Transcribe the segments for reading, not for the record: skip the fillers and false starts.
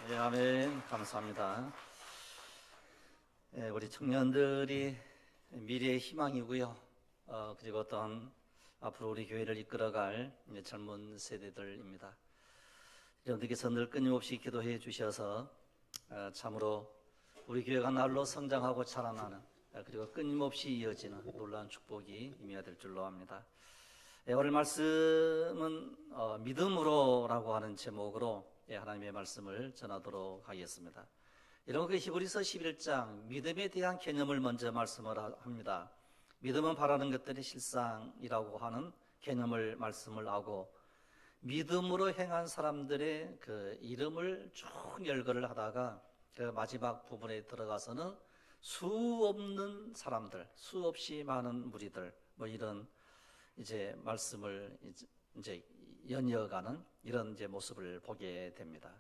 예, 아멘. 감사합니다. 예, 우리 청년들이 미래의 희망이고요. 그리고 어떤 앞으로 우리 교회를 이끌어갈 젊은 세대들입니다. 여러분들께서 늘 끊임없이 기도해 주셔서 참으로 우리 교회가 날로 성장하고 자라나는 그리고 끊임없이 이어지는 놀라운 축복이 임해야 될 줄로 압니다. 예, 오늘 말씀은 믿음으로라고 하는 제목으로 하나님의 말씀을 전하도록 하겠습니다. 여러분, 그 히브리서 11장 믿음에 대한 개념을 먼저 말씀을 합니다. 믿음은 바라는 것들의 실상이라고 하는 개념을 말씀을 하고, 믿음으로 행한 사람들의 그 이름을 쭉 열거를 하다가 그 마지막 부분에 들어가서는 수 없는 사람들, 수없이 많은 무리들, 뭐 이런 이제 말씀을 이제 연이어가는 이런 이제 모습을 보게 됩니다.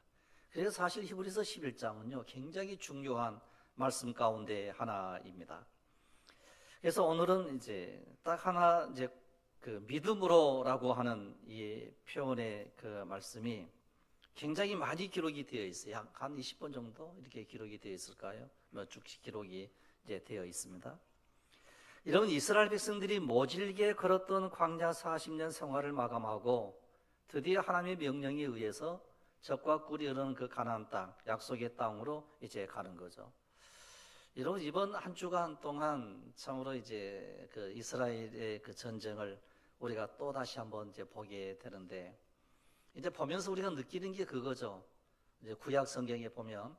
그래서 사실 히브리서 11장은요, 굉장히 중요한 말씀 가운데 하나입니다. 그래서 오늘은 이제 딱 하나 이제 그 믿음으로라고 하는 이 표현의 그 말씀이 굉장히 많이 기록이 되어 있어요. 한 20번 정도 이렇게 기록이 되어 있을까요? 몇 쭉씩 기록이 이제 되어 있습니다. 여러분, 이스라엘 백성들이 모질게 걸었던 광야 40년 생활을 마감하고 드디어 하나님의 명령에 의해서 젖과 꿀이 흐르는 그 가나안 땅, 약속의 땅으로 이제 가는 거죠. 여러분, 이번 한 주간 동안 참으로 이제 그 이스라엘의 그 전쟁을 우리가 또 다시 한번 이제 보게 되는데, 이제 보면서 우리가 느끼는 게 그거죠. 이제 구약 성경에 보면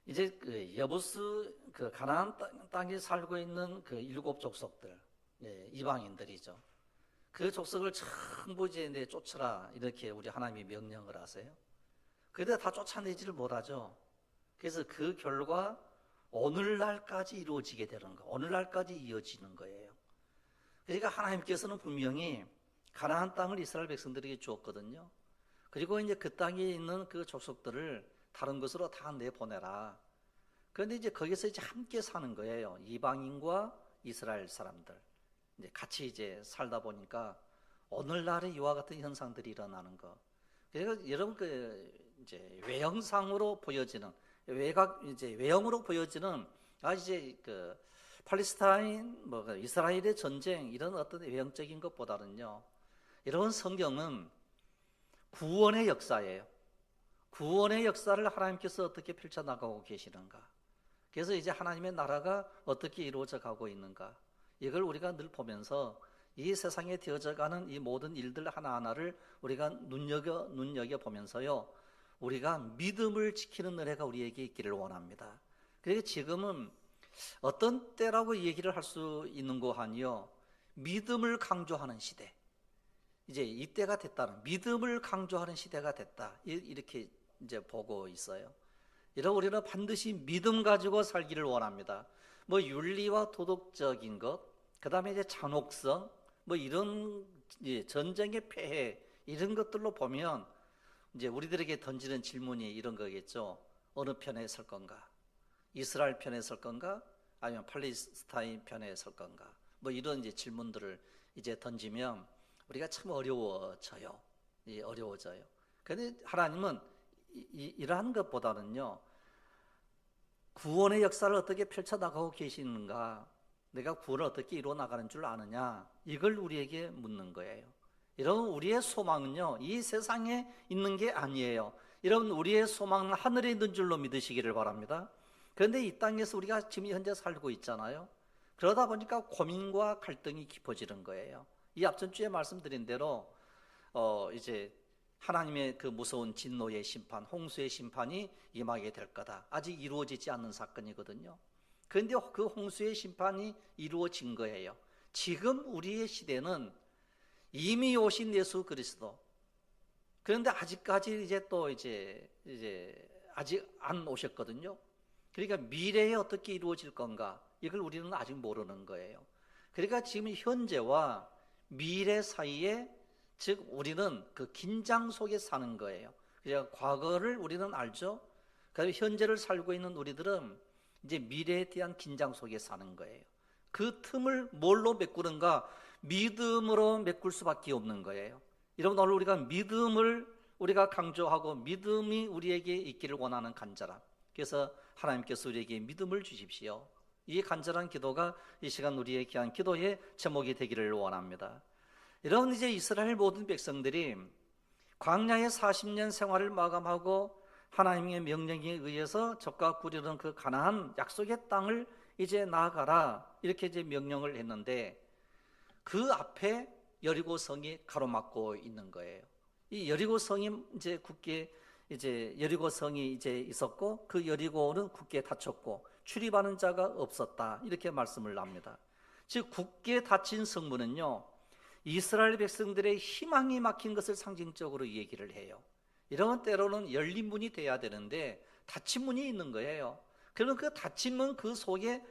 이제 그 여부스 그 가나안 땅에 살고 있는 그 7 족속들, 이방인들이죠. 그 족속을 전부 이제 쫓으라 이렇게 우리 하나님이 명령을 하세요. 그런데 다 쫓아내지를 못하죠. 그래서 그 결과 오늘날까지 이루어지게 되는 거, 오늘날까지 이어지는 거예요. 그러니까 하나님께서는 분명히 가나안 땅을 이스라엘 백성들에게 주었거든요. 그리고 이제 그 땅에 있는 그 족속들을 다른 곳으로 다 내보내라. 그런데 이제 거기서 이제 함께 사는 거예요. 이방인과 이스라엘 사람들. 이제 같이 이제 살다 보니까 오늘날의 이와 같은 현상들이 일어나는 거. 그래서 여러분 그 이제 외형상으로 보여지는 이제 외형으로 보여지는 이제 그 팔레스타인 뭐 이스라엘의 전쟁 이런 어떤 외형적인 것보다는요. 이런 성경은 구원의 역사예요. 구원의 역사를 하나님께서 어떻게 펼쳐나가고 계시는가. 그래서 이제 하나님의 나라가 어떻게 이루어져 가고 있는가. 이걸 우리가 늘 보면서 이 세상에 되어져가는 이 모든 일들 하나하나를 우리가 눈여겨보면서요. 우리가 믿음을 지키는 은혜가 우리에게 있기를 원합니다. 그래서 지금은 어떤 때라고 얘기를 할 수 있는 거 아니요. 믿음을 강조하는 시대. 이제 이때가 됐다는, 믿음을 강조하는 시대가 됐다. 이렇게 이제 보고 있어요. 이런 우리는 반드시 믿음 가지고 살기를 원합니다. 뭐 윤리와 도덕적인 것, 그 다음에 이제 잔혹성, 뭐 이런 전쟁의 폐해 이런 것들로 보면 이제 우리들에게 던지는 질문이 이런 거겠죠. 어느 편에 설 건가? 이스라엘 편에 설 건가? 아니면 팔레스타인 편에 설 건가? 뭐 이런 이제 질문들을 이제 던지면 우리가 참 어려워져요. 어려워져요. 그런데 하나님은 이러한 것보다는요. 구원의 역사를 어떻게 펼쳐나가고 계시는가, 내가 구원을 어떻게 이루어 나가는 줄 아느냐, 이걸 우리에게 묻는 거예요. 여러분, 우리의 소망은요 이 세상에 있는 게 아니에요. 여러분, 우리의 소망은 하늘에 있는 줄로 믿으시기를 바랍니다. 그런데 이 땅에서 우리가 지금 현재 살고 있잖아요. 그러다 보니까 고민과 갈등이 깊어지는 거예요. 이 앞전 주에 말씀드린 대로 이제 하나님의 그 무서운 진노의 심판, 홍수의 심판이 임하게 될 거다. 아직 이루어지지 않는 사건이거든요. 그런데 그 홍수의 심판이 이루어진 거예요. 지금 우리의 시대는 이미 오신 예수 그리스도. 그런데 아직까지 이제 아직 안 오셨거든요. 그러니까 미래에 어떻게 이루어질 건가? 이걸 우리는 아직 모르는 거예요. 그러니까 지금 현재와 미래 사이에, 즉 우리는 그 긴장 속에 사는 거예요. 그러니까 과거를 우리는 알죠. 그다음에 현재를 살고 있는 우리들은 이제 미래에 대한 긴장 속에 사는 거예요. 그 틈을 뭘로 메꾸는가? 믿음으로 메꿀 수밖에 없는 거예요. 여러분, 오늘 우리가 믿음을 우리가 강조하고 믿음이 우리에게 있기를 원하는 간절함. 그래서 하나님께서 우리에게 믿음을 주십시오. 이 간절한 기도가 이 시간 우리의 귀한 기도의 제목이 되기를 원합니다. 이런 이제 이스라엘 모든 백성들이 광야의 40년 생활을 마감하고 하나님의 명령에 의해서 적과 꿀이는 그 가나안 약속의 땅을 이제 나아가라 이렇게 이제 명령을 했는데 그 앞에 여리고 성이 가로막고 있는 거예요. 이 여리고 성이 이제 굳게 이제 여리고 성이 이제 있었고 그 여리고는 굳게 닫혔고 출입하는 자가 없었다 이렇게 말씀을 합니다. 즉 굳게 닫힌 성문은요 이스라엘 백성들의 희망이 막힌 것을 상징적으로 얘기를 해요. 이러면 때로는 열린 문이 돼야 되는데 닫힌 문이 있는 거예요. 그러면 그 닫힌 문 그 속에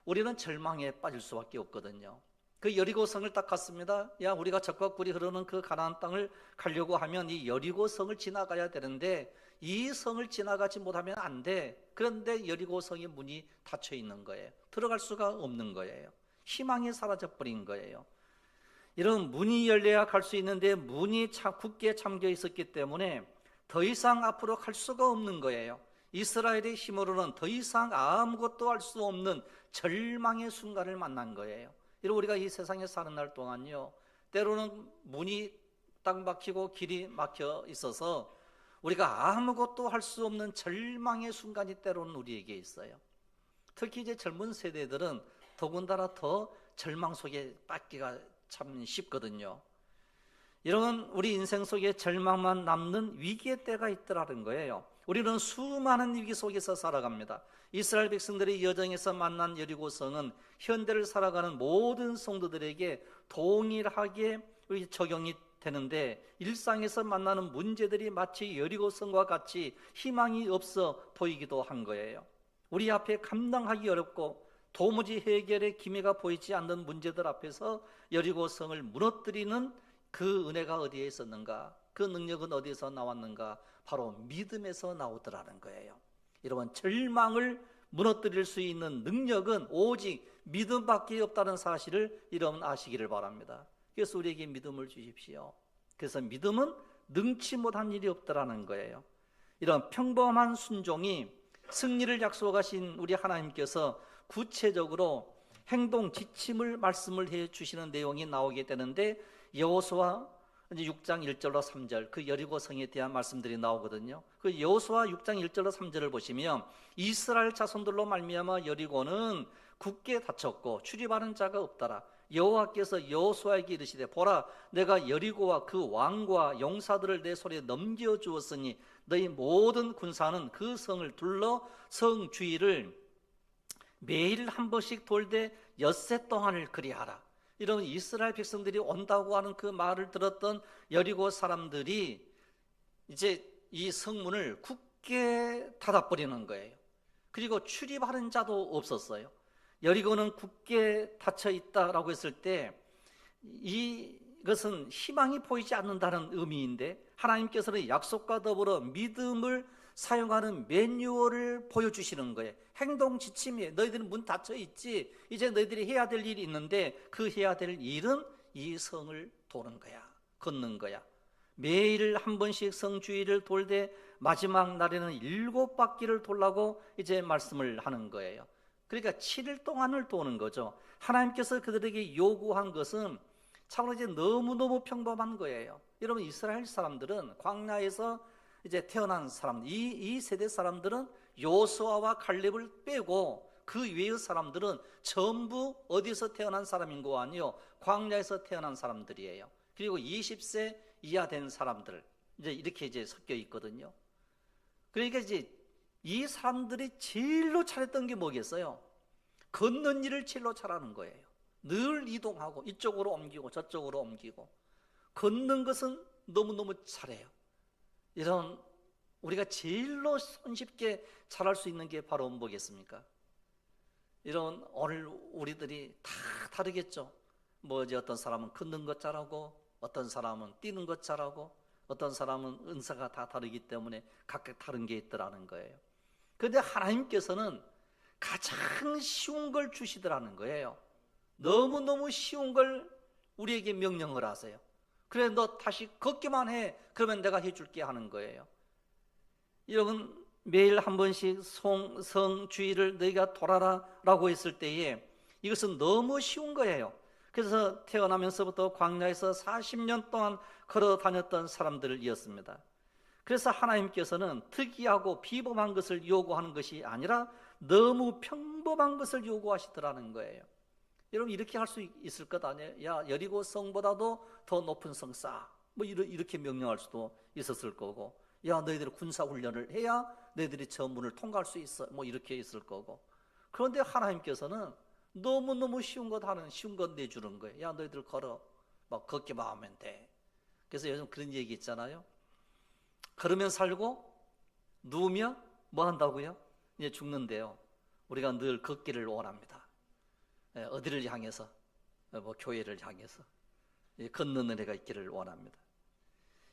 우리는 절망에 빠질 수밖에 없거든요. 그 여리고성을 딱 갔습니다. 야, 우리가 적과 꿀이 흐르는 그 가나안 땅을 가려고 하면 이 여리고성을 지나가야 되는데 이 성을 지나가지 못하면 안 돼. 그런데 여리고성의 문이 닫혀 있는 거예요. 들어갈 수가 없는 거예요. 희망이 사라져 버린 거예요. 이런 문이 열려야 갈 수 있는데 문이 굳게 잠겨 있었기 때문에 더 이상 앞으로 갈 수가 없는 거예요. 이스라엘의 힘으로는 더 이상 아무것도 할 수 없는 절망의 순간을 만난 거예요. 이런 우리가 이 세상에 사는 날 동안요 때로는 문이 딱 막히고 길이 막혀 있어서 우리가 아무것도 할 수 없는 절망의 순간이 때로는 우리에게 있어요. 특히 이제 젊은 세대들은 더군다나 더 절망 속에 빠지기가 참 쉽거든요. 이런 우리 인생 속에 절망만 남는 위기의 때가 있더라는 거예요. 우리는 수많은 위기 속에서 살아갑니다. 이스라엘 백성들의 여정에서 만난 여리고성은 현대를 살아가는 모든 성도들에게 동일하게 적용이 되는데 일상에서 만나는 문제들이 마치 여리고성과 같이 희망이 없어 보이기도 한 거예요. 우리 앞에 감당하기 어렵고 도무지 해결의 기미가 보이지 않는 문제들 앞에서 여리고성을 무너뜨리는 그 은혜가 어디에 있었는가? 그 능력은 어디에서 나왔는가? 바로 믿음에서 나오더라는 거예요. 여러분, 절망을 무너뜨릴 수 있는 능력은 오직 믿음밖에 없다는 사실을 여러분 아시기를 바랍니다. 그래서 우리에게 믿음을 주십시오. 그래서 믿음은 능치 못한 일이 없더라는 거예요. 이런 평범한 순종이 승리를 약속하신 우리 하나님께서 구체적으로 행동 지침을 말씀을 해 주시는 내용이 나오게 되는데 여호수아 6장 1절로 3절 그 여리고성에 대한 말씀들이 나오거든요. 그 여호수아 6장 1절로 3절을 보시면 이스라엘 자손들로 말미암아 여리고는 굳게 닫혔고 출입하는 자가 없더라. 여호와께서 여호수아에게 이르시되 보라 내가 여리고와 그 왕과 용사들을 내 손에 넘겨주었으니 너희 모든 군사는 그 성을 둘러 성 주위를 매일 한 번씩 돌되 엿새 동안을 그리하라. 이런 이스라엘 백성들이 온다고 하는 그 말을 들었던 여리고 사람들이 이제 이 성문을 굳게 닫아버리는 거예요. 그리고 출입하는 자도 없었어요. 여리고는 굳게 닫혀 있다라고 했을 때 이것은 희망이 보이지 않는다는 의미인데 하나님께서는 약속과 더불어 믿음을 사용하는 매뉴얼을 보여주시는 거예요. 행동 지침이에요. 너희들은 문 닫혀 있지. 이제 너희들이 해야 될 일이 있는데 그 해야 될 일은 이 성을 도는 거야. 걷는 거야. 매일 한 번씩 성 주위를 돌되 마지막 날에는 7바퀴를 돌라고 이제 말씀을 하는 거예요. 그러니까 7일 동안을 도는 거죠. 하나님께서 그들에게 요구한 것은 참으로 이제 너무너무 평범한 거예요. 여러분 이스라엘 사람들은 광야에서 이제 태어난 사람, 이 세대 사람들은 여호수아와 갈렙을 빼고 그 외의 사람들은 전부 어디서 태어난 사람인 거 아니요? 광야에서 태어난 사람들이에요. 그리고 20세 이하 된 사람들 이제 이렇게 이제 섞여 있거든요. 그러니까 이제 이 사람들이 제일로 잘했던 게 뭐겠어요? 걷는 일을 제일로 잘하는 거예요. 늘 이동하고 이쪽으로 옮기고 저쪽으로 옮기고 걷는 것은 너무너무 잘해요. 이런 우리가 제일로 손쉽게 잘할 수 있는 게 바로 뭐겠습니까? 이런 오늘 우리들이 다 다르겠죠. 뭐 이제 어떤 사람은 걷는 것 잘하고 어떤 사람은 뛰는 것 잘하고 어떤 사람은 은사가 다 다르기 때문에 각각 다른 게 있더라는 거예요. 그런데 하나님께서는 가장 쉬운 걸 주시더라는 거예요. 너무너무 쉬운 걸 우리에게 명령을 하세요. 그래, 너 다시 걷기만 해. 그러면 내가 해줄게 하는 거예요. 여러분, 매일 한 번씩 성주의를 너희가 돌아라 라고 했을 때에 이것은 너무 쉬운 거예요. 그래서 태어나면서부터 광야에서 40년 동안 걸어 다녔던 사람들이었습니다. 그래서 하나님께서는 특이하고 비범한 것을 요구하는 것이 아니라 너무 평범한 것을 요구하시더라는 거예요. 여러분, 이렇게 할 수 있을 것 아니에요? 야, 여리고 성보다도 더 높은 성 쌓아. 뭐 이렇게 명령할 수도 있었을 거고, 야, 너희들이 군사훈련을 해야 너희들이 저 문을 통과할 수 있어. 뭐 이렇게 있을 거고. 그런데 하나님께서는 너무너무 쉬운 것 내주는 거예요. 야, 너희들 걸어. 막 걷기만 하면 돼. 그래서 요즘 그런 얘기 있잖아요. 걸으면 살고 누우며 뭐 한다고요? 이제 죽는데요. 우리가 늘 걷기를 원합니다. 어디를 향해서? 뭐 교회를 향해서 걷는 은혜가 있기를 원합니다.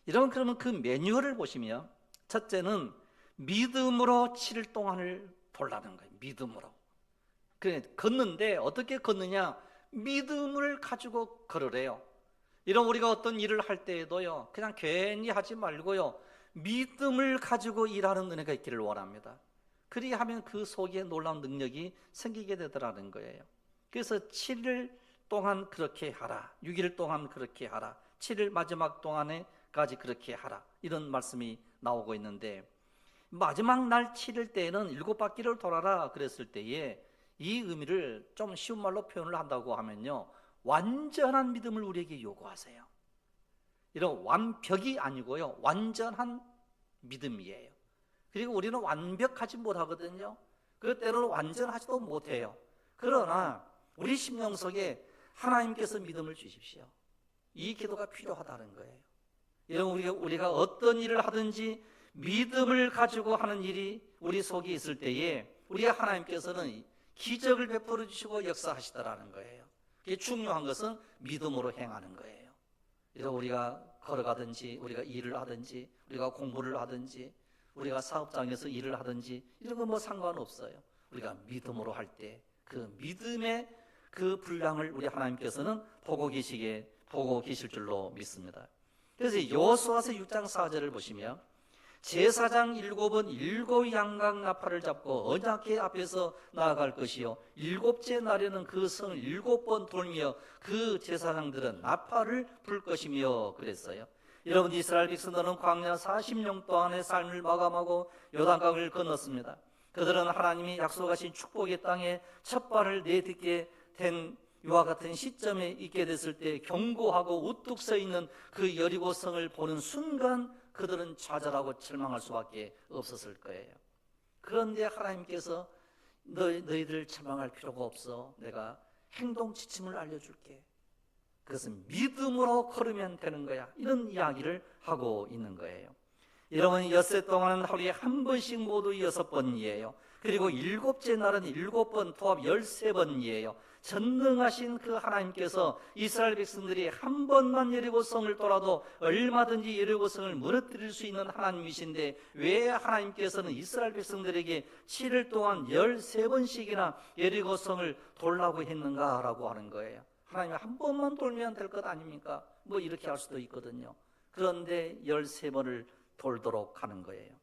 여러분, 그러면 그 매뉴얼을 보시면 첫째는 믿음으로 7일 동안을 보라는 거예요. 믿음으로. 그래, 걷는데 어떻게 걷느냐? 믿음을 가지고 걸으래요. 이런 우리가 어떤 일을 할 때에도요, 그냥 괜히 하지 말고요, 믿음을 가지고 일하는 은혜가 있기를 원합니다. 그리하면 그 속에 놀라운 능력이 생기게 되더라는 거예요. 그래서 7일 동안 그렇게 하라, 6일 동안 그렇게 하라, 7일 마지막 동안에까지 그렇게 하라, 이런 말씀이 나오고 있는데, 마지막 날 7일 때에는 7바퀴를 돌아라 그랬을 때에 이 의미를 좀 쉬운 말로 표현을 한다고 하면요, 완전한 믿음을 우리에게 요구하세요. 이런 완벽이 아니고요, 완전한 믿음이에요. 그리고 우리는 완벽하지 못하거든요. 그 때로는 완전하지도 못해요. 그러나 우리 심령 속에 하나님께서 믿음을 주십시오. 이 기도가 필요하다는 거예요. 여러분, 우리가 어떤 일을 하든지 믿음을 가지고 하는 일이 우리 속에 있을 때에 우리 하나님께서는 기적을 베풀어 주시고 역사하시더라는 거예요. 이게 중요한 것은 믿음으로 행하는 거예요. 여러분, 우리가 걸어가든지 우리가 일을 하든지 우리가 공부를 하든지 우리가 사업장에서 일을 하든지 이런 건 뭐 상관없어요. 우리가 믿음으로 할 때 그 믿음의 그 분량을 우리 하나님께서는 보고 계실 줄로 믿습니다. 그래서 여호수아서 6장 4절을 보시면 제사장 7은 7 양각 나팔을 잡고 언약궤 앞에서 나아갈 것이요 7째 날에는 그 성을 7번 돌며 그 제사장들은 나팔을 불 것이며 그랬어요. 여러분, 이스라엘 백성들은 광야 40년 동안의 삶을 마감하고 요단강을 건넜습니다. 그들은 하나님이 약속하신 축복의 땅에 첫 발을 내딛게 된 이와 같은 시점에 있게 됐을 때 견고하고 우뚝 서 있는 그 여리고성을 보는 순간 그들은 좌절하고 절망할 수밖에 없었을 거예요. 그런데 하나님께서 너희들 절망할 필요가 없어. 내가 행동 지침을 알려줄게. 그것은 믿음으로 걸으면 되는 거야. 이런 이야기를 하고 있는 거예요. 여러분, 엿새 동안은 하루에 한 번씩 모두 6번이에요. 그리고 7째 날은 7번 통합 13번이에요. 전능하신 그 하나님께서 이스라엘 백성들이 한 번만 여리고성을 돌아도 얼마든지 여리고성을 무너뜨릴 수 있는 하나님이신데 왜 하나님께서는 이스라엘 백성들에게 7일 동안 13번씩이나 여리고성을 돌라고 했는가라고 하는 거예요. 하나님이 한 번만 돌면 될 것 아닙니까? 뭐 이렇게 할 수도 있거든요. 그런데 13번을 돌도록 하는 거예요.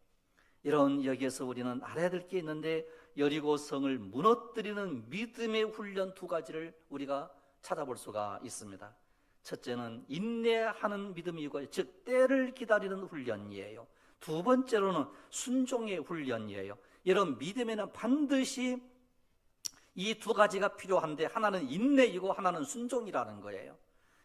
이런 여기에서 우리는 알아야 될 게 있는데 여리고성을 무너뜨리는 믿음의 훈련 2가지를 우리가 찾아볼 수가 있습니다. 첫째는 인내하는 믿음이고 즉 때를 기다리는 훈련이에요. 2번째로는 순종의 훈련이에요. 이런 믿음에는 반드시 이 2가지가 필요한데 하나는 인내이고 하나는 순종이라는 거예요.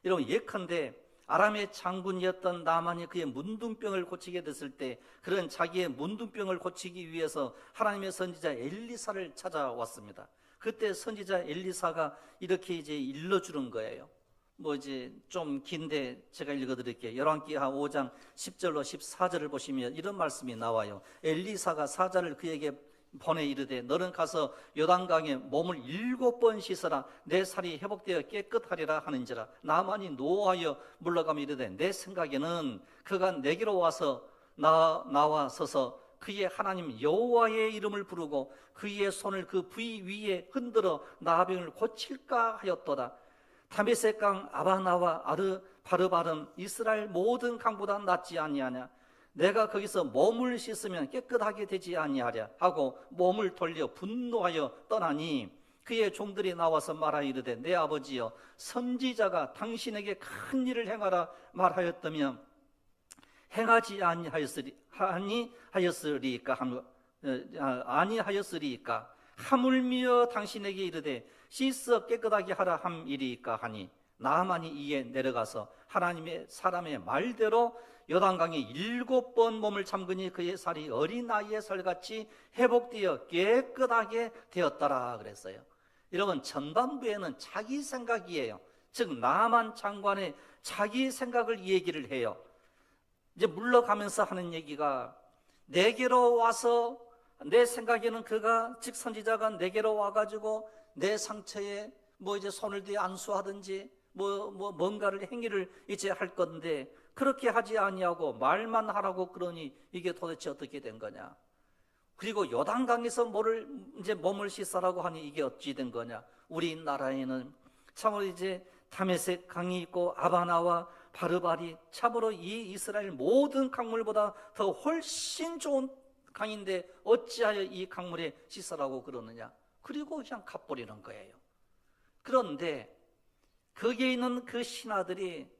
여러분, 예컨대 아람의 장군이었던 나만이 그의 문둥병을 고치게 됐을 때 그런 자기의 문둥병을 고치기 위해서 하나님의 선지자 엘리사를 찾아왔습니다. 그때 선지자 엘리사가 이렇게 이제 일러주는 거예요. 뭐 이제 좀 긴데 제가 읽어드릴게요. 열왕기하 5장 10절로 14절을 보시면 이런 말씀이 나와요. 엘리사가 사자를 그에게 보내 이르되 너는 가서 요단강에 몸을 7번 씻어라. 내 살이 회복되어 깨끗하리라 하는지라. 나만이 노하여 물러가며 이르되 내 생각에는 그가 내게로 와서 나와 서서 그의 하나님 여호와의 이름을 부르고 그의 손을 그 부위 위에 흔들어 나병을 고칠까 하였도다. 다메섹 강 아바나와 바르바른 이스라엘 모든 강보다 낫지 아니하냐. 내가 거기서 몸을 씻으면 깨끗하게 되지 아니하랴 하고 몸을 돌려 분노하여 떠나니 그의 종들이 나와서 말하이르되 내 아버지여 선지자가 당신에게 큰 일을 행하라 말하였다면 행하지 아니하였으리까 하물며 당신에게 이르되 씻어 깨끗하게 하라 함이리까 하니 나하만이 이에 내려가서 하나님의 사람의 말대로 요단강에 7번 몸을 잠그니 그의 살이 어린아이의 살같이 회복되어 깨끗하게 되었더라 그랬어요. 여러분, 전반부에는 자기 생각이에요. 즉 나만 장관의 자기 생각을 얘기를 해요. 이제 물러가면서 하는 얘기가 내게로 와서 내 생각에는 그가 즉 선지자가 내게로 와가지고 내 상처에 이제 손을 대어 안수하든지 뭔가를 행위를 이제 할 건데 그렇게 하지 아니하고 말만 하라고 그러니 이게 도대체 어떻게 된 거냐. 그리고 요단강에서 이제 몸을 씻으라고 하니 이게 어찌 된 거냐. 우리나라에는 참으로 이제 다메섹 강이 있고 아바나와 바르발이 참으로 이 이스라엘 모든 강물보다 더 훨씬 좋은 강인데 어찌하여 이 강물에 씻으라고 그러느냐. 그리고 그냥 갚버리는 거예요. 그런데 거기에 있는 그 신하들이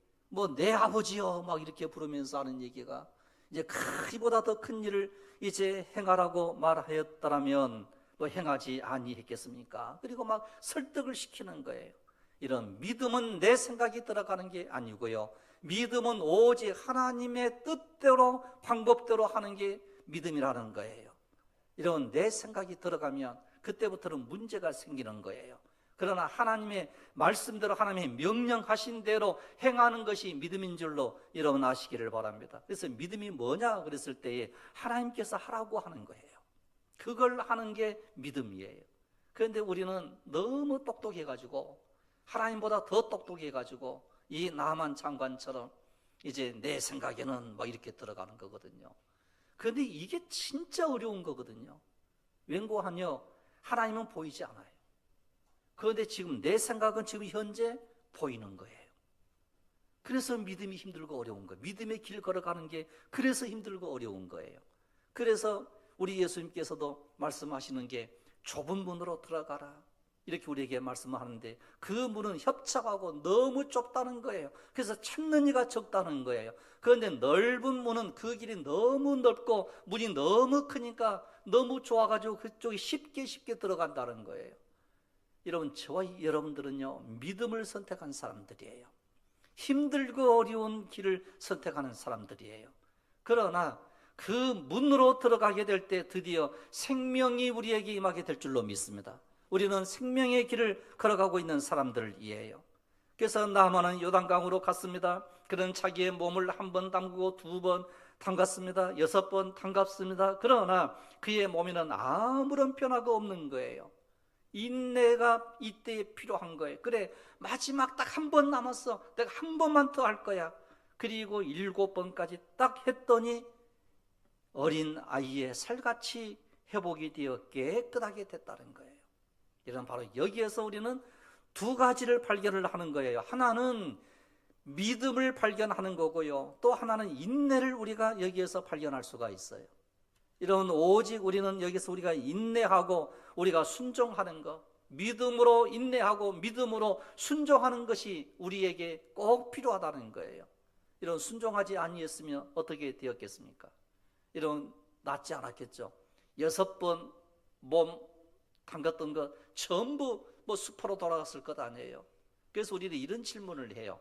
내 아버지요 막 이렇게 부르면서 하는 얘기가 이제 그보다 더 큰 일을 이제 행하라고 말하였다라면 행하지 아니했겠습니까? 그리고 막 설득을 시키는 거예요. 이런 믿음은 내 생각이 들어가는 게 아니고요. 믿음은 오직 하나님의 뜻대로 방법대로 하는 게 믿음이라는 거예요. 이런 내 생각이 들어가면 그때부터는 문제가 생기는 거예요. 그러나 하나님의 말씀대로 하나님의 명령하신 대로 행하는 것이 믿음인 줄로 여러분 아시기를 바랍니다. 그래서 믿음이 뭐냐 그랬을 때에 하나님께서 하라고 하는 거예요. 그걸 하는 게 믿음이에요. 그런데 우리는 너무 똑똑해가지고 하나님보다 더 똑똑해가지고 이 나만 장관처럼 이제 내 생각에는 이렇게 들어가는 거거든요. 그런데 이게 진짜 어려운 거거든요. 왠고하며 하나님은 보이지 않아요. 그런데 지금 내 생각은 지금 현재 보이는 거예요. 그래서 믿음이 힘들고 어려운 거예요. 믿음의 길 걸어가는 게 그래서 힘들고 어려운 거예요. 그래서 우리 예수님께서도 말씀하시는 게 좁은 문으로 들어가라 이렇게 우리에게 말씀하는데 그 문은 협착하고 너무 좁다는 거예요. 그래서 찾는 이가 적다는 거예요. 그런데 넓은 문은 그 길이 너무 넓고 문이 너무 크니까 너무 좋아가지고 그쪽이 쉽게 들어간다는 거예요. 여러분, 저와 여러분들은요 믿음을 선택한 사람들이에요. 힘들고 어려운 길을 선택하는 사람들이에요. 그러나 그 문으로 들어가게 될 때 드디어 생명이 우리에게 임하게 될 줄로 믿습니다. 우리는 생명의 길을 걸어가고 있는 사람들이에요. 그래서 나만은 요단강으로 갔습니다. 그는 자기의 몸을 1번 담그고 2번 담갔습니다. 6번 담갔습니다. 그러나 그의 몸에는 아무런 변화가 없는 거예요. 인내가 이때에 필요한 거예요. 그래, 마지막 딱 1번 남았어. 내가 1번만 더 할 거야. 그리고 7번까지 딱 했더니 어린 아이의 살같이 회복이 되어 깨끗하게 됐다는 거예요. 이런 바로 여기에서 우리는 2가지를 발견을 하는 거예요. 하나는 믿음을 발견하는 거고요. 또 하나는 인내를 우리가 여기에서 발견할 수가 있어요. 이런 오직 우리는 여기서 우리가 인내하고 우리가 순종하는 것, 믿음으로 인내하고 믿음으로 순종하는 것이 우리에게 꼭 필요하다는 거예요. 이런 순종하지 아니했으면 어떻게 되었겠습니까? 이런 낫지 않았겠죠. 6번 몸 담갔던 것 전부 수포로 돌아갔을 것 아니에요. 그래서 우리는 이런 질문을 해요.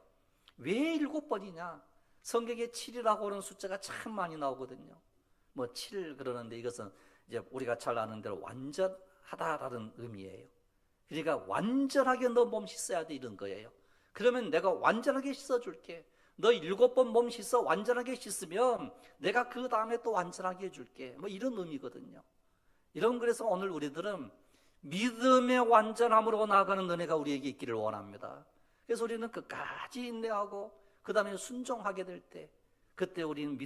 왜 7번이냐? 성경에 7이라고 하는 숫자가 참 많이 나오거든요. 7 그러는데 이것은 이제 우리가 잘 아는 대로 완전하다라는 의미예요. 그러니까 완전하게 너 몸 씻어야 돼 이런 거예요. 그러면 내가 완전하게 씻어줄게. 너 7번 몸 씻어 완전하게 씻으면 내가 그 다음에 또 완전하게 해줄게. 이런 의미거든요. 이런 그래서 오늘 우리들은 믿음의 완전함으로 나아가는 은혜가 우리에게 있기를 원합니다. 그래서 우리는 끝까지 인내하고 그 다음에 순종하게 될 때 그때 우리는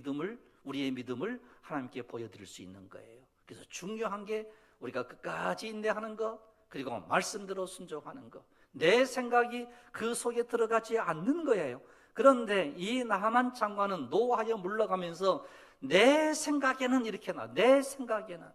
우리의 믿음을 하나님께 보여드릴 수 있는 거예요. 그래서 중요한 게 우리가 끝까지 인내하는 것, 그리고 말씀대로 순종하는 것. 내 생각이 그 속에 들어가지 않는 거예요. 그런데 이 나하만 장관은 노하여 물러가면서 내 생각에는 이렇게 내 생각에는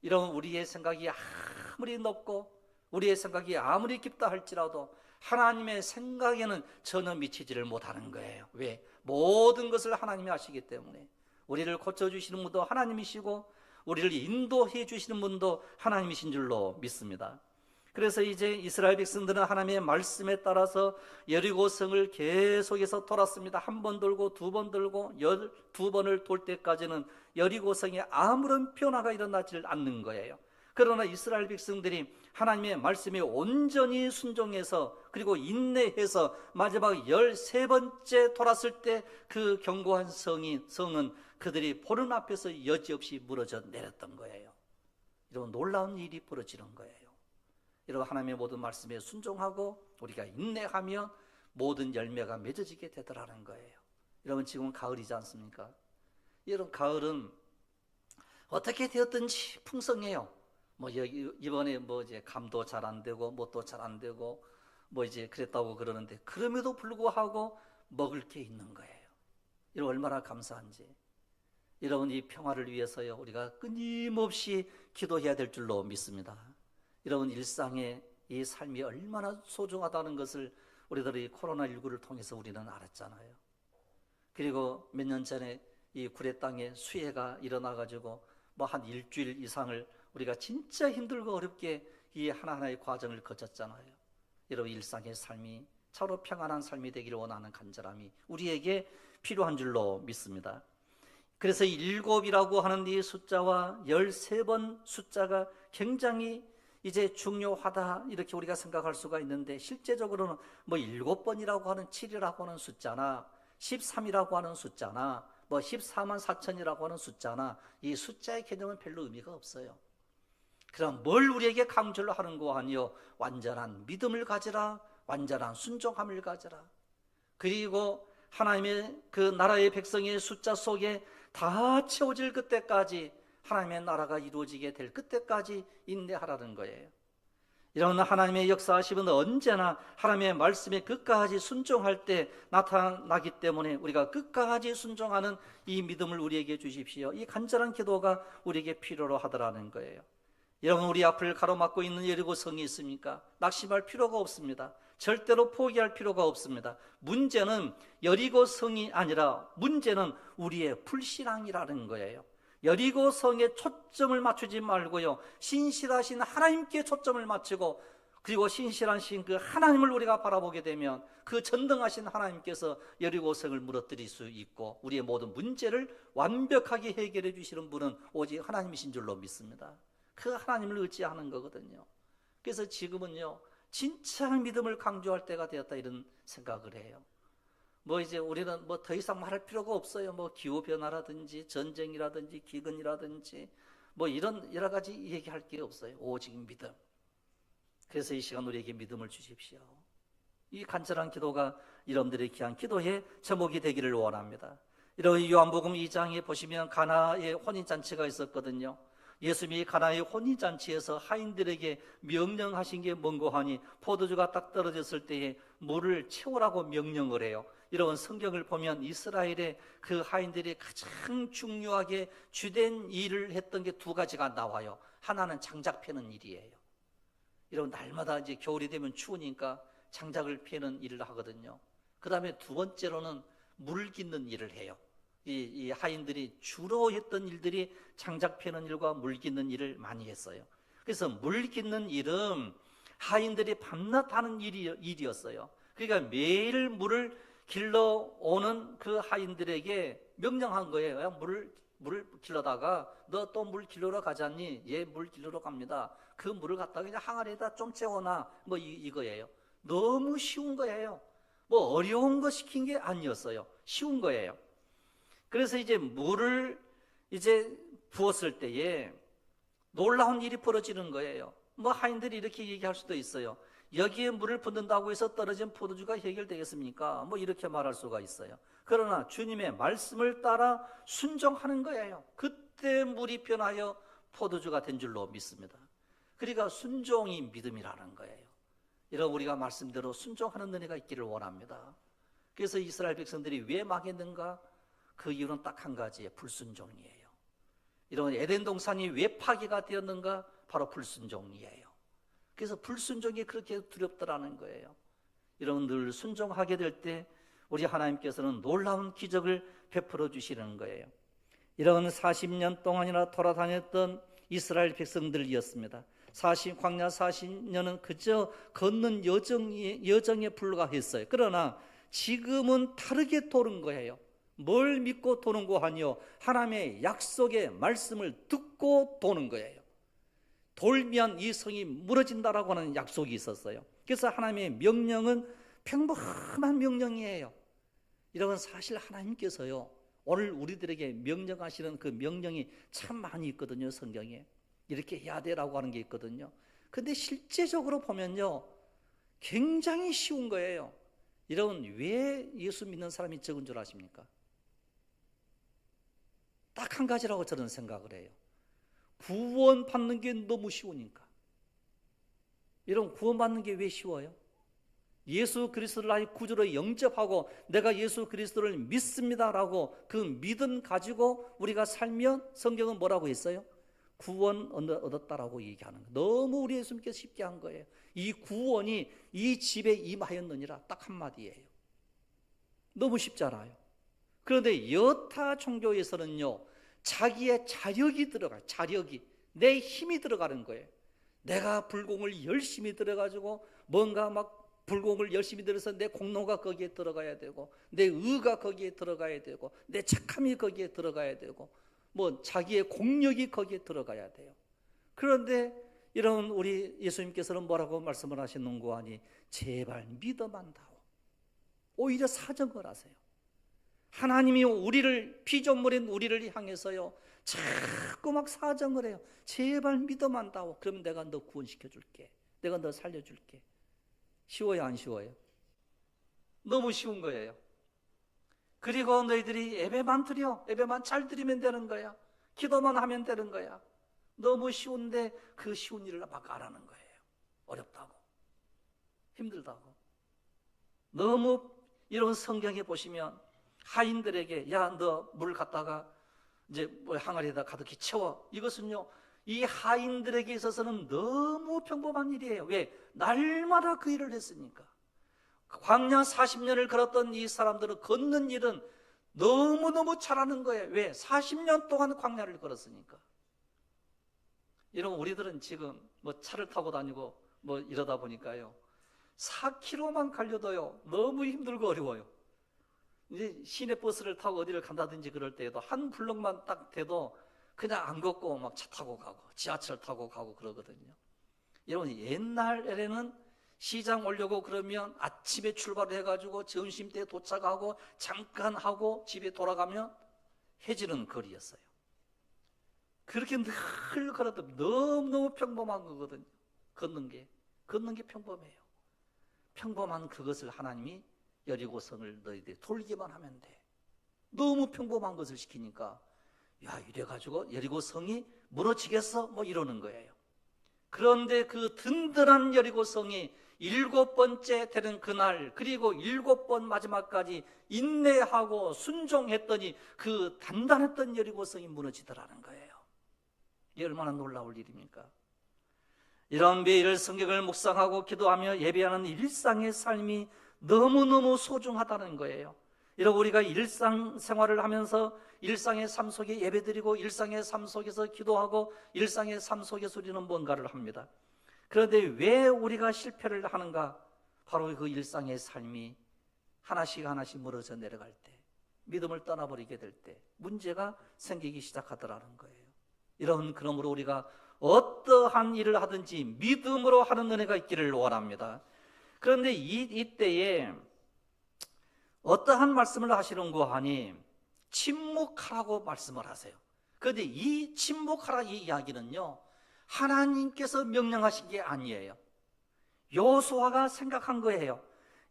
이런 우리의 생각이 아무리 높고 우리의 생각이 아무리 깊다 할지라도 하나님의 생각에는 전혀 미치지를 못하는 거예요. 왜? 모든 것을 하나님이 아시기 때문에. 우리를 고쳐주시는 분도 하나님이시고 우리를 인도해 주시는 분도 하나님이신 줄로 믿습니다. 그래서 이제 이스라엘 백성들은 하나님의 말씀에 따라서 여리고성을 계속해서 돌았습니다. 한 번 돌고 두 번 돌고 12번을 돌 때까지는 여리고성에 아무런 변화가 일어나지 않는 거예요. 그러나 이스라엘 백성들이 하나님의 말씀에 온전히 순종해서 그리고 인내해서 마지막 13번째 돌았을 때 그 견고한 성은 그들이 보는 앞에서 여지없이 무너져 내렸던 거예요. 이런 놀라운 일이 벌어지는 거예요. 여러분, 하나님의 모든 말씀에 순종하고 우리가 인내하면 모든 열매가 맺어지게 되더라는 거예요. 여러분, 지금 가을이지 않습니까? 여러분, 가을은 어떻게 되었든지 풍성해요. 이번에 이제 감도 잘 안 되고 뭣도 잘 안 되고 이제 그랬다고 그러는데 그럼에도 불구하고 먹을 게 있는 거예요. 여러분, 얼마나 감사한지. 여러분, 이 평화를 위해서요 우리가 끊임없이 기도해야 될 줄로 믿습니다. 여러분, 일상의 이 삶이 얼마나 소중하다는 것을 우리들이 코로나19를 통해서 우리는 알았잖아요. 그리고 몇 년 전에 이 구례 땅에 수해가 일어나가지고 한 일주일 이상을 우리가 진짜 힘들고 어렵게 이 하나하나의 과정을 거쳤잖아요. 여러분, 일상의 삶이 차로 평안한 삶이 되기를 원하는 간절함이 우리에게 필요한 줄로 믿습니다. 그래서 7이라고 하는 이 숫자와 13번 숫자가 굉장히 이제 중요하다 이렇게 우리가 생각할 수가 있는데 실제적으로는 7번이라고 하는 7이라고 하는 숫자나 13이라고 하는 숫자나 14만 4천이라고 하는 숫자나 이 숫자의 개념은 별로 의미가 없어요. 그럼 뭘 우리에게 강조를 하는 거 아니요? 완전한 믿음을 가지라, 완전한 순종함을 가지라. 그리고 하나님의 그 나라의 백성의 숫자 속에 다 채워질 그때까지 하나님의 나라가 이루어지게 될 그때까지 인내하라는 거예요. 이런 하나님의 역사하심은 언제나 하나님의 말씀에 끝까지 순종할 때 나타나기 때문에 우리가 끝까지 순종하는 이 믿음을 우리에게 주십시오. 이 간절한 기도가 우리에게 필요로 하더라는 거예요. 여러분, 우리 앞을 가로막고 있는 여리고성이 있습니까? 낙심할 필요가 없습니다. 절대로 포기할 필요가 없습니다. 문제는 여리고성이 아니라 문제는 우리의 불신앙이라는 거예요. 여리고성에 초점을 맞추지 말고요, 신실하신 하나님께 초점을 맞추고 그리고 신실하신 그 하나님을 우리가 바라보게 되면 그 전능하신 하나님께서 여리고성을 무너뜨릴 수 있고 우리의 모든 문제를 완벽하게 해결해 주시는 분은 오직 하나님이신 줄로 믿습니다. 그 하나님을 의지하는 거거든요. 그래서 지금은요 진짜 믿음을 강조할 때가 되었다 이런 생각을 해요. 이제 우리는 더 이상 말할 필요가 없어요. 기후변화라든지 전쟁이라든지 기근이라든지 이런 여러 가지 얘기할 게 없어요. 오직 믿음. 그래서 이 시간 우리에게 믿음을 주십시오. 이 간절한 기도가 여러분들의 귀한 기도의 제목이 되기를 원합니다. 이런 요한복음 2장에 보시면 가나의 혼인잔치가 있었거든요. 예수님이 가나의 혼인잔치에서 하인들에게 명령하신 게 뭔고 하니 포도주가 딱 떨어졌을 때에 물을 채우라고 명령을 해요. 이런 성경을 보면 이스라엘의 그 하인들이 가장 중요하게 주된 일을 했던 게 두 가지가 나와요. 하나는 장작 패는 일이에요. 이런 날마다 이제 겨울이 되면 추우니까 장작을 패는 일을 하거든요. 그 다음에 두 번째로는 물 깃는 일을 해요. 이 하인들이 주로 했던 일들이 장작 패는 일과 물 깃는 일을 많이 했어요. 그래서 물 깃는 일은 하인들이 밤낮 하는 일이었어요. 그러니까 매일 물을 길러오는 그 하인들에게 명령한 거예요. 야, 물을 길러다가 너 또 물 길러러 가자니? 예, 물 길러러 갑니다. 그 물을 갖다가 그냥 항아리에다 좀 채워놔. 이거예요. 너무 쉬운 거예요. 어려운 거 시킨 게 아니었어요. 쉬운 거예요. 그래서 이제 물을 이제 부었을 때에 놀라운 일이 벌어지는 거예요. 하인들이 이렇게 얘기할 수도 있어요. 여기에 물을 붓는다고 해서 떨어진 포도주가 해결되겠습니까? 이렇게 말할 수가 있어요. 그러나 주님의 말씀을 따라 순종하는 거예요. 그때 물이 변하여 포도주가 된 줄로 믿습니다. 그러니까 순종이 믿음이라는 거예요. 이런 우리가 말씀대로 순종하는 은혜가 있기를 원합니다. 그래서 이스라엘 백성들이 왜 망했는가? 그 이유는 딱 한 가지예요. 불순종이에요. 이런 에덴 동산이 왜 파괴가 되었는가? 바로 불순종이에요. 그래서 불순종이 그렇게 두렵더라는 거예요. 이런 늘 순종하게 될 때 우리 하나님께서는 놀라운 기적을 베풀어 주시는 거예요. 이런 40년 동안이나 돌아다녔던 이스라엘 백성들이었습니다. 광야 40년은 그저 걷는 여정에 불과했어요. 그러나 지금은 다르게 도는 거예요. 뭘 믿고 도는 거 아니요, 하나님의 약속의 말씀을 듣고 도는 거예요. 돌면 이 성이 무너진다라고 하는 약속이 있었어요. 그래서 하나님의 명령은 평범한 명령이에요. 이런 사실 하나님께서요, 오늘 우리들에게 명령하시는 그 명령이 참 많이 있거든요. 성경에 이렇게 해야 되라고 하는 게 있거든요. 근데 실제적으로 보면요, 굉장히 쉬운 거예요. 이런 왜 예수 믿는 사람이 적은 줄 아십니까? 딱 한 가지라고 저는 생각을 해요. 구원 받는 게 너무 쉬우니까. 이런 구원 받는 게 왜 쉬워요? 예수 그리스도를 나의 구주로 영접하고 내가 예수 그리스도를 믿습니다라고 그 믿음 가지고 우리가 살면 성경은 뭐라고 했어요? 구원 얻었다라고 얘기하는 거예요. 너무 우리 예수님께서 쉽게 한 거예요. 이 구원이 이 집에 임하였느니라, 딱 한마디예요. 너무 쉽잖아요. 그런데 여타 종교에서는요, 자기의 자력이 들어가요. 자력이, 내 힘이 들어가는 거예요. 내가 불공을 열심히 들어가지고 뭔가 막 불공을 열심히 들어서 내 공로가 거기에 들어가야 되고, 내 의가 거기에 들어가야 되고, 내 착함이 거기에 들어가야 되고, 뭐 자기의 공력이 거기에 들어가야 돼요. 그런데 이런 우리 예수님께서는 뭐라고 말씀을 하시는 거 아니? 제발 믿어만 다오. 오히려 사정을 하세요. 하나님이 우리를, 피조물인 우리를 향해서요, 자꾸 막 사정을 해요. 제발 믿어만 다오. 그러면 내가 너 구원시켜 줄게. 내가 너 살려줄게. 쉬워요, 안 쉬워요? 너무 쉬운 거예요. 그리고 너희들이 예배만 드려, 예배만 잘 드리면 되는 거야. 기도만 하면 되는 거야. 너무 쉬운데 그 쉬운 일을 막 안 하는 거예요. 어렵다고, 힘들다고. 너무 이런 성경에 보시면 하인들에게, 야, 너 물 갖다가 이제 뭐 항아리에다 가득히 채워. 이것은요, 이 하인들에게 있어서는 너무 평범한 일이에요. 왜? 날마다 그 일을 했으니까. 광야 40년을 걸었던 이 사람들은 걷는 일은 너무너무 잘하는 거예요. 왜? 40년 동안 광야를 걸었으니까. 이런 우리들은 지금 뭐 차를 타고 다니고 뭐 이러다 보니까요, 4km만 가려도요, 너무 힘들고 어려워요. 이제 시내버스를 타고 어디를 간다든지 그럴 때에도 한 블럭만 딱 돼도 그냥 안 걷고 막 차 타고 가고 지하철 타고 가고 그러거든요. 여러분, 옛날에는 시장 오려고 그러면 아침에 출발을 해가지고 점심때 도착하고 잠깐 하고 집에 돌아가면 해지는 거리였어요. 그렇게 늘 걸어도 너무너무 평범한 거거든요. 걷는 게 평범해요. 평범한 그것을 하나님이 여리고성을 너희들이 돌기만 하면 돼. 너무 평범한 것을 시키니까, 야, 이래가지고 여리고성이 무너지겠어? 뭐 이러는 거예요. 그런데 그 든든한 여리고성이 7번째 되는 그날, 그리고 7번 마지막까지 인내하고 순종했더니 그 단단했던 여리고성이 무너지더라는 거예요. 이게 얼마나 놀라울 일입니까? 이런 매일 성경을 묵상하고 기도하며 예배하는 일상의 삶이 너무너무 소중하다는 거예요. 이런 우리가 일상생활을 하면서 일상의 삶 속에 예배드리고 일상의 삶 속에서 기도하고 일상의 삶 속에서 우리는 뭔가를 합니다. 그런데 왜 우리가 실패를 하는가? 바로 그 일상의 삶이 하나씩 하나씩 무너져 내려갈 때, 믿음을 떠나버리게 될 때 문제가 생기기 시작하더라는 거예요. 그러므로 우리가 어떠한 일을 하든지 믿음으로 하는 은혜가 있기를 원합니다. 그런데 이때에 어떠한 말씀을 하시는 거 하니? 침묵하라고 말씀을 하세요. 그런데 이 침묵하라 이 이야기는요, 하나님께서 명령하신 게 아니에요. 여호수아가 생각한 거예요.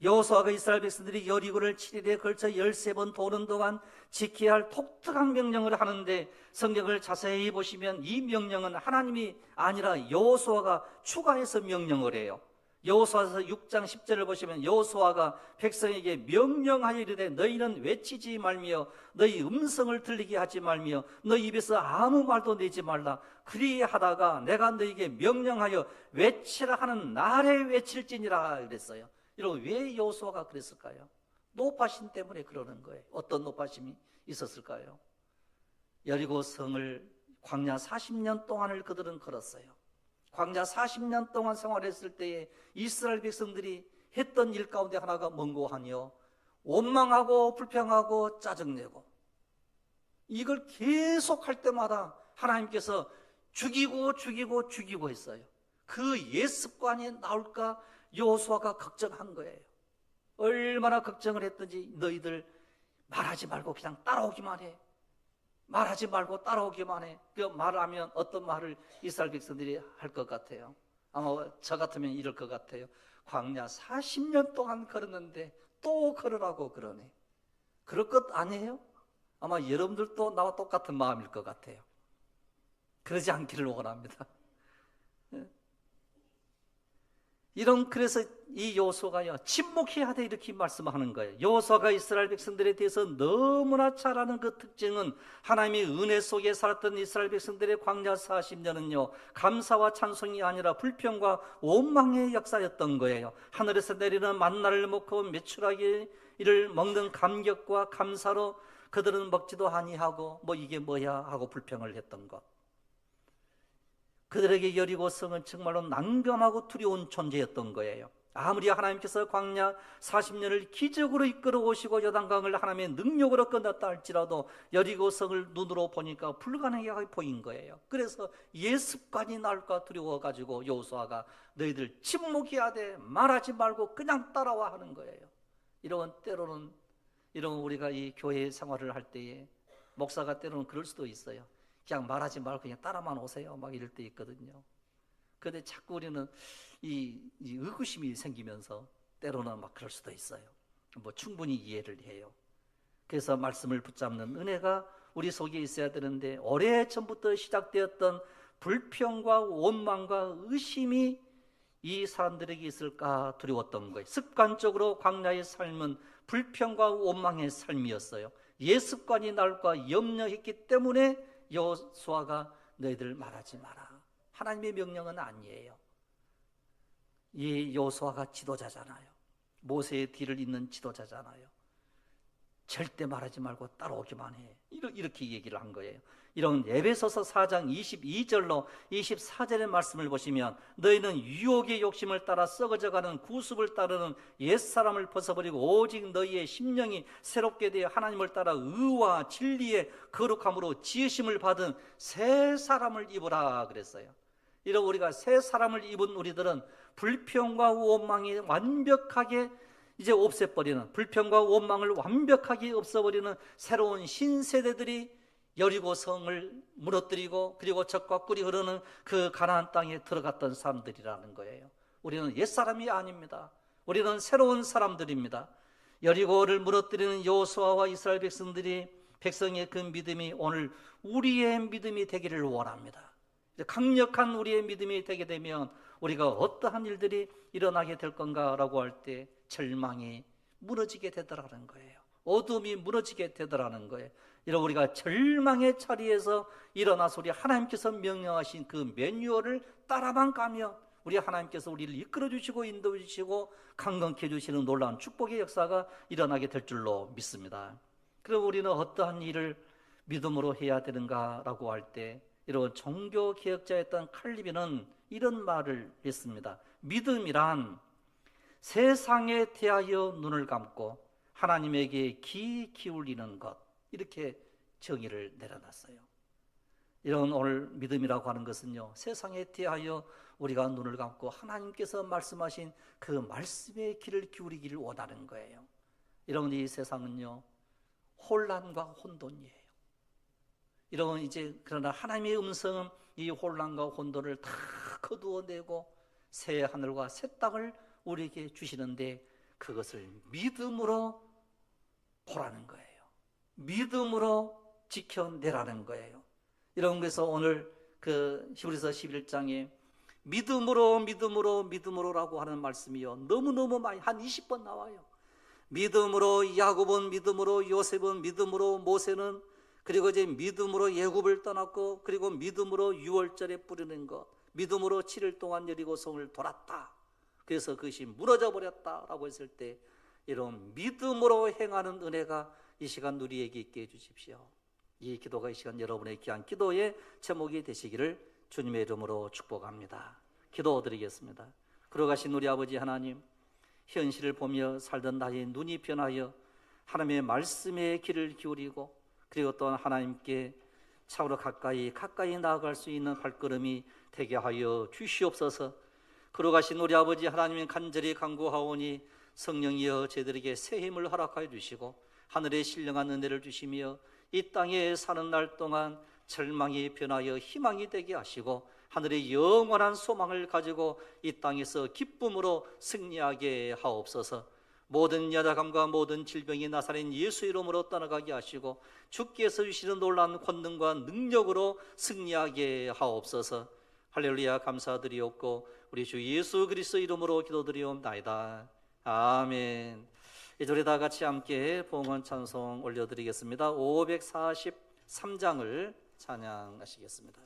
여호수아가 이스라엘 백성들이 여리고를 7일에 걸쳐 13번 도는 동안 지켜야 할 독특한 명령을 하는데, 성경을 자세히 보시면 이 명령은 하나님이 아니라 여호수아가 추가해서 명령을 해요. 여호수아서 6장 10절을 보시면 여호수아가 백성에게 명령하여 이르되 너희는 외치지 말며 너희 음성을 들리게 하지 말며 너희 입에서 아무 말도 내지 말라. 그리하다가 내가 너희에게 명령하여 외치라 하는 날에 외칠지니라 그랬어요. 여러분, 왜 여호수아가 그랬을까요? 노파심 때문에 그러는 거예요. 어떤 노파심이 있었을까요? 여리고 성을 광야 40년 동안을 그들은 걸었어요. 광야 40년 동안 생활했을 때에 이스라엘 백성들이 했던 일 가운데 하나가 뭔고 하니요, 원망하고 불평하고 짜증내고, 이걸 계속 할 때마다 하나님께서 죽이고 했어요. 그 옛습관이 나올까 여호수아가 걱정한 거예요. 얼마나 걱정을 했든지 너희들 말하지 말고 그냥 따라오기만 해. 말하지 말고 따라오기만 해. 그 말하면 어떤 말을 이스라엘 백성들이 할 것 같아요? 아마 저 같으면 이럴 것 같아요. 광야 40년 동안 걸었는데 또 걸으라고 그러네. 그럴 것 아니에요? 아마 여러분들도 나와 똑같은 마음일 것 같아요. 그러지 않기를 원합니다. 그래서 이 여호수아가요, 침묵해야 돼, 이렇게 말씀하는 거예요. 여호수아가 이스라엘 백성들에 대해서 너무나 잘 아는 그 특징은 하나님의 은혜 속에 살았던 이스라엘 백성들의 광야 40년은요 감사와 찬송이 아니라 불평과 원망의 역사였던 거예요. 하늘에서 내리는 만나를 먹고 메추라기를 먹는 감격과 감사로 그들은 먹지도 아니하고 이게 뭐야 하고 불평을 했던 것. 그들에게 여리고성은 정말로 난감하고 두려운 존재였던 거예요. 아무리 하나님께서 광야 40년을 기적으로 이끌어 오시고 요단강을 하나님의 능력으로 끝났다 할지라도 여리고성을 눈으로 보니까 불가능하게 보인 거예요. 그래서 예습관이 나올까 두려워가지고 여호수아가 너희들 침묵해야 돼, 말하지 말고 그냥 따라와 하는 거예요. 때로는 우리가 이 교회 생활을 할 때에 목사가 때로는 그럴 수도 있어요. 그냥 말하지 말고 그냥 따라만 오세요, 막 이럴 때 있거든요. 그런데 자꾸 우리는 이 의구심이 생기면서 때로는 막 그럴 수도 있어요. 충분히 이해를 해요. 그래서 말씀을 붙잡는 은혜가 우리 속에 있어야 되는데, 오래전부터 시작되었던 불평과 원망과 의심이 이 사람들에게 있을까 두려웠던 거예요. 습관적으로 광야의 삶은 불평과 원망의 삶이었어요. 예습관이 나올까 염려했기 때문에 여호수아가 너희들 말하지 마라. 하나님의 명령은 아니에요. 이 여호수아가 지도자잖아요. 모세의 뒤를 잇는 지도자잖아요. 절대 말하지 말고 따라오기만 해. 이렇게 얘기를 한 거예요. 이런 에베소서 4장 22절로 24절의 말씀을 보시면 너희는 유혹의 욕심을 따라 썩어져가는 구습을 따르는 옛사람을 벗어버리고 오직 너희의 심령이 새롭게 되어 하나님을 따라 의와 진리의 거룩함으로 지으심을 받은 새 사람을 입으라 그랬어요. 이런 우리가 새 사람을 입은 우리들은 불평과 원망이 완벽하게 이제 없애버리는, 불평과 원망을 완벽하게 없애버리는 새로운 신세대들이 여리고성을 무너뜨리고 그리고 젖과 꿀이 흐르는 그 가나안 땅에 들어갔던 사람들이라는 거예요. 우리는 옛사람이 아닙니다. 우리는 새로운 사람들입니다. 여리고를 무너뜨리는 여호수아와 이스라엘 백성의 그 믿음이 오늘 우리의 믿음이 되기를 원합니다. 강력한 우리의 믿음이 되게 되면 우리가 어떠한 일들이 일어나게 될 건가라고 할 때 절망이 무너지게 되더라는 거예요. 어둠이 무너지게 되더라는 거예요. 이런 우리가 절망의 자리에서 일어나서 우리 하나님께서 명령하신 그 매뉴얼을 따라만 가면 우리 하나님께서 우리를 이끌어 주시고 인도해 주시고 강건케 해주시는 놀라운 축복의 역사가 일어나게 될 줄로 믿습니다. 그럼 우리는 어떠한 일을 믿음으로 해야 되는가라고 할 때 이런 종교개혁자였던 칼빈은 이런 말을 했습니다. 믿음이란 세상에 대하여 눈을 감고 하나님에게 귀 기울이는 것, 이렇게 정의를 내려놨어요. 이런 오늘 믿음이라고 하는 것은요, 세상에 대하여 우리가 눈을 감고 하나님께서 말씀하신 그 말씀의 귀를 기울이기를 원하는 거예요. 이런 이 세상은요, 혼란과 혼돈이에요. 이런 그러나 하나님의 음성은 이 혼란과 혼돈을 다 거두어내고 새 하늘과 새 땅을 우리에게 주시는데 그것을 믿음으로 보라는 거예요. 믿음으로 지켜내라는 거예요. 이런 것에서 오늘 그 히브리서 11장에 믿음으로 믿음으로 믿음으로라고 하는 말씀이요, 너무너무 많이 한 20번 나와요. 믿음으로 야곱은 믿음으로, 요셉은 믿음으로, 모세는, 그리고 이제 믿음으로 애굽을 떠났고, 그리고 믿음으로 6월절에 뿌리는 것, 믿음으로 7일 동안 여리고성을 돌았다. 그래서 그것이 무너져 버렸다라고 했을 때, 이런 믿음으로 행하는 은혜가 이 시간 우리에게 있게 해주십시오. 이 기도가 이 시간 여러분의 귀한 기도의 제목이 되시기를 주님의 이름으로 축복합니다. 기도드리겠습니다. 걸어가신 우리 아버지 하나님, 현실을 보며 살던 나의 눈이 변하여 하나님의 말씀에 귀를 기울이고, 그리고 또한 하나님께 참으로 가까이 나아갈 수 있는 발걸음이 되게 하여 주시옵소서. 걸어가신 우리 아버지 하나님은 간절히 간구하오니 성령이여 저희들에게 새 힘을 허락하여 주시고 하늘의 신령한 은혜를 주시며 이 땅에 사는 날 동안 절망이 변하여 희망이 되게 하시고 하늘의 영원한 소망을 가지고 이 땅에서 기쁨으로 승리하게 하옵소서. 모든 야다감과 모든 질병이 나사렛 예수 이름으로 떠나가게 하시고 주께서 주시는 놀라운 권능과 능력으로 승리하게 하옵소서. 할렐루야. 감사드리옵고 우리 주 예수 그리스도 이름으로 기도드리옵나이다. 아멘. 이제 우리 다 같이 함께 봉헌 찬송 올려드리겠습니다. 543장을 찬양하시겠습니다.